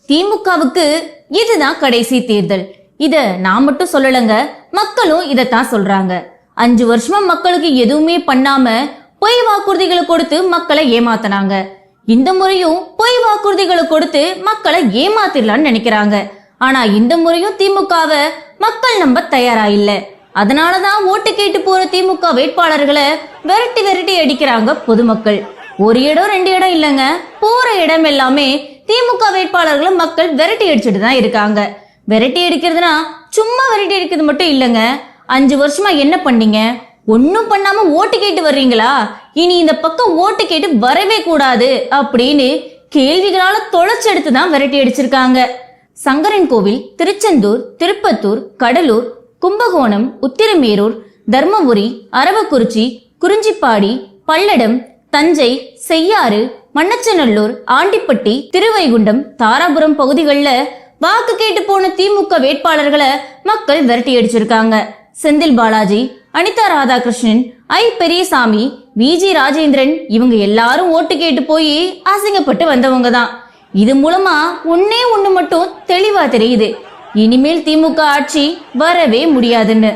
திமுகவுக்கு இதுதான் கடைசி தேர்தல். இத நான் மட்டும் சொல்லலங்க, மக்களும் இதத்தான் சொல்றாங்க. 5 வருஷமா மக்களுக்கு எதுவுமே பண்ணாம பொய் வாக்குறுதிகளை கொடுத்து மக்களை ஏமாத்தினாங்க. இந்த முறையும் பொய் வாக்குறுதிகளை கொடுத்து மக்களை ஏமாத்திடலாம்னு நினைக்கிறாங்க. ஆனா இந்த முறையும் திமுகவை மக்கள் நம்ப தயாரா இல்ல. அதனாலதான் ஓட்டு கேட்டு போற திமுக வேட்பாளர்களை விரட்டி விரட்டி அடிக்கிறாங்க பொதுமக்கள். ஒரு இடம் 2 இடம் இல்லைங்க, போற இடம் எல்லாமே திமுக வேட்பாளர்களை மக்கள் விரட்டி அடிச்சுட்டு தான் இருக்காங்க. விரட்டி அடிக்கிறதுனா சும்மா விரட்டி அடிக்கிறது மட்டும் இல்லைங்க. 5 வருஷமா என்ன பண்ணீங்க? ஒன்னும் பண்ணாம ஓட்டு கேட்டு வர்றீங்களா? இனி இந்த பக்கம் ஓட்டு கேட்டு வரவே கூடாது அப்படின்னு கேள்விகளால தொலைச்செடுத்து தான் விரட்டி அடிச்சிருக்காங்க. சங்கரன் கோவில், திருச்செந்தூர், திருப்பத்தூர், கடலூர், கும்பகோணம், உத்திரமேரூர், தர்மபுரி, அரவக்குறிச்சி, குறிஞ்சிப்பாடி, பல்லடம், தஞ்சை, செய்யாறு, மண்ணச்சநல்லூர், ஆண்டிப்பட்டி, திருவைகுண்டம், தாராபுரம் பகுதிகளில் வாக்கு கேட்டு போன திமுக வேட்பாளர்களை மக்கள் விரட்டி அடிச்சிருக்காங்க. செந்தில் பாலாஜி, அனிதா ராதாகிருஷ்ணன், ஐ பெரியசாமி, விஜி ராஜேந்திரன் இவங்க எல்லாரும் ஓட்டு கேட்டு போய் அசிங்கப்பட்டு வந்தவங்க தான். இது மூலமா ஒண்ணு மட்டும் தெளிவா தெரியுது, இனிமேல் திமுக ஆட்சி வரவே முடியாதுன்னு.